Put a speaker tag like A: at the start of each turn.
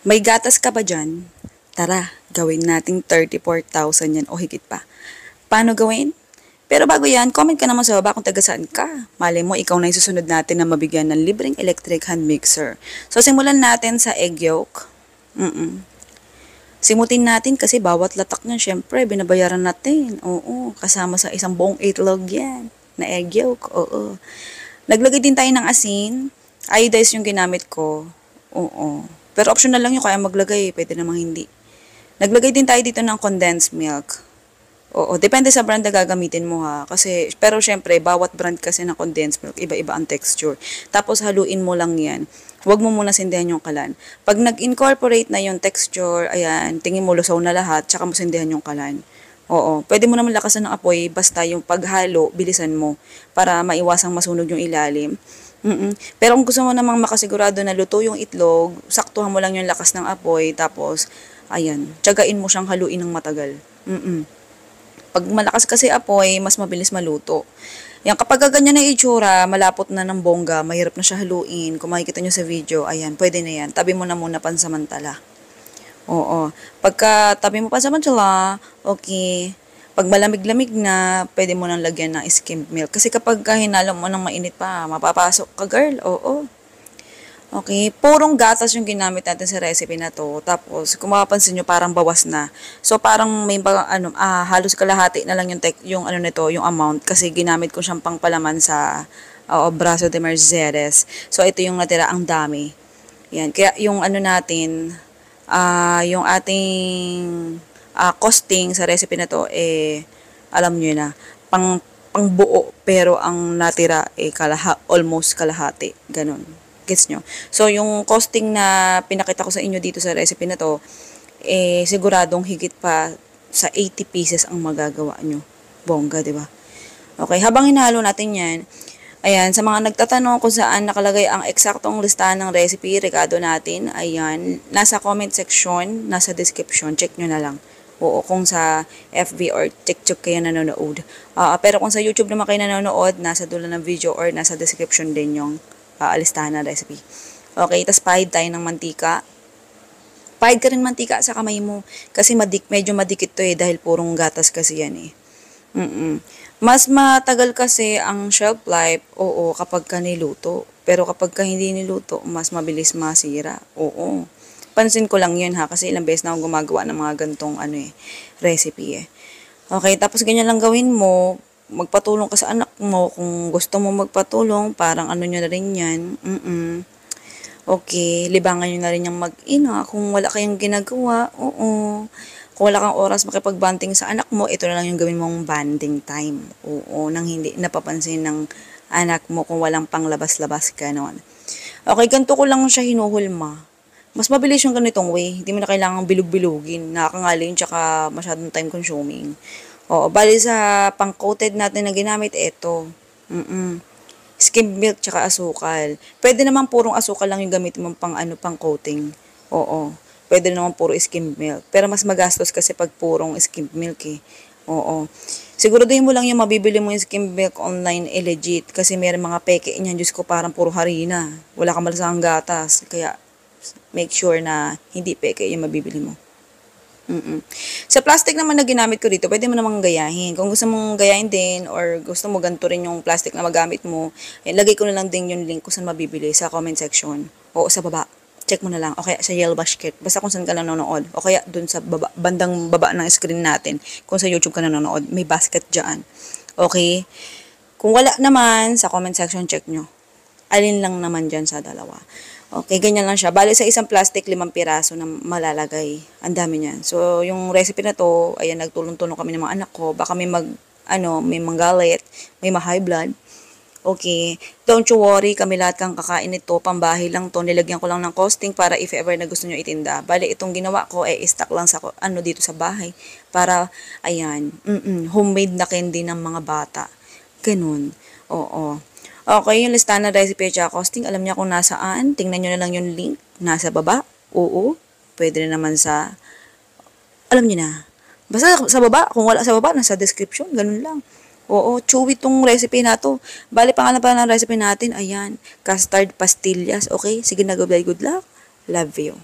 A: May gatas ka ba dyan? Tara, gawin nating 34,000 yan o higit pa. Paano gawin? Pero bago yan, comment ka naman sa baba kung taga saan ka. Malay mo, ikaw na yung susunod natin na mabigyan ng libreng electric hand mixer. So, simulan natin sa egg yolk. Simutin natin kasi bawat latak niyan, syempre, binabayaran natin. Oo, kasama sa isang buong itlog yan na egg yolk. Oo. Naglagay din tayo ng asin. Iodized yung ginamit ko. Oo. Pero optional lang yun, kaya maglagay. Pwede namang hindi. Naglagay din tayo dito ng condensed milk. Oo, depende sa brand na gagamitin mo ha. Kasi, pero syempre, bawat brand kasi ng condensed milk, iba-iba ang texture. Tapos haluin mo lang yan. Huwag mo muna sindihan yung kalan. Pag nag-incorporate na yung texture, ayan, tingin mo lusaw na lahat, tsaka mo sindihan yung kalan. Oo, pwede mo naman lakasan ng apoy, basta yung paghalo, bilisan mo, para maiwasang masunog yung ilalim. Pero kung gusto mo namang makasigurado na luto yung itlog, saktuhan mo lang yung lakas ng apoy, tapos, ayan, tiyagain mo siyang haluin ng matagal. Pag malakas kasi apoy, mas mabilis maluto. Yan, kapag ganyan na itsura, malapot na ng bongga, mahirap na siya haluin. Kung makikita nyo sa video, ayan, pwede na yan. Tabi mo na muna pansamantala. Oo. Pagka tabi mo pansamantala, okay. Pag malamig-lamig na, pwede mo nang lagyan ng skimmed milk. Kasi kapag hinalo mo ng mainit pa, mapapasok ka, girl. Oo. Okay, purong gatas yung ginamit natin sa recipe na to. Tapos, kung mapapansin nyo, parang bawas na. So, parang may halos kalahati na lang yung ano nito, yung amount. Kasi ginamit ko siyang pangpalaman sa braso de Mercedes. So, ito yung natira, ang dami. Yan, kaya yung ano natin, yung ating costing sa recipe na to, alam nyo na, pang buo, pero ang natira, almost kalahati. Ganun. Gets nyo? So, yung costing na pinakita ko sa inyo dito sa recipe na to, siguradong higit pa sa 80 pieces ang magagawa nyo. Bongga, di ba? Okay, habang hinalo natin yan, ayan, sa mga nagtatanong kung saan nakalagay ang eksaktong listahan ng recipe, rekado natin, ayan, nasa comment section, nasa description, check nyo na lang. Oo, kung sa FB or TikTok kayo nanonood. Pero kung sa YouTube naman kayo nanonood, nasa dulo ng video or nasa description din yung listahan ng recipe. Okay, tas pahid tayo ng mantika. Pahid ka rin mantika sa kamay mo. Kasi medyo madikit to dahil purong gatas kasi yan eh. Mas matagal kasi ang shelf life, oo, kapag ka niluto. Pero kapag ka hindi niluto, mas mabilis masira. Oo. Pansin ko lang yun ha, kasi ilang beses na akong gumagawa ng mga gantong recipe eh. Okay, tapos ganyan lang gawin mo. Magpatulong ka sa anak mo kung gusto mo magpatulong, parang ano nyo na rin yan. Okay, libangan nyo na rin yung mag-ina. Kung wala kayong ginagawa, oo. Kung wala kang oras makipag-banding sa anak mo, ito na lang yung gawin mong banding time. Oo, nang hindi napapansin ng anak mo kung walang panglabas-labas ka noon. Okay, ganito ko lang siya hinuhulma. Mas mabilis yung ganitong way. Hindi mo na kailangang bilog-bilugin. Nakakangalin, tsaka masyadong time consuming. Oo, bali sa pang-coated natin na ginamit, ito. Skimmed milk tsaka asukal. Pwede naman purong asukal lang yung gamitin mong pang coating. Oo. Pwede naman puro skimmed milk. Pero mas magastos kasi pag purong skimmed milk eh. Oo. Siguraduhin mo lang yung mabibili mo yung skimmed milk online legit. Kasi may mga peke niyan. Diyos ko, parang puro harina. Wala kang malasang gatas. Kaya make sure na hindi peke yung mabibili mo. Sa plastic naman na ginamit ko dito, pwede mo namang gayahin. Kung gusto mong gayahin din or gusto mo ganito rin yung plastic na magamit mo, lagay ko na lang din yung link kung saan mabibili sa comment section o sa baba. Check mo na lang. O kaya sa Yellow Basket. Basta kung saan ka nanonood. O kaya dun sa bandang baba ng screen natin. Kung sa YouTube ka nanonood, may basket dyan. Okay? Kung wala naman, sa comment section, check nyo. Alin lang naman dyan sa dalawa. Okay, ganyan lang siya. Bali sa isang plastic, 5 piraso na malalagay. Ang dami niyan. So, yung recipe na to, ayan, nagtulong-tulong kami ng mga anak ko. Baka may may manggalit, may ma-high blood. Okay, don't you worry, kami lahat kang kakain ito. Pambahay lang to. Nilagyan ko lang ng costing para if ever na gusto nyo itinda. Bali, itong ginawa ko, stock lang sa dito sa bahay. Para, ayan, homemade na candy ng mga bata. Ganun. Oo. Okay, yung listahan ng recipe at costing, alam niya kung nasaan. Tingnan nyo na lang yung link. Nasa baba. Oo. Pwede na naman alam niyo na. Basta sa baba. Kung wala sa baba, nasa description. Ganun lang. Oo, chewy tong recipe na to. Bali, pangalan pa ng recipe natin, ayan. Custard pastillas. Okay? Sige na, good luck. Love you.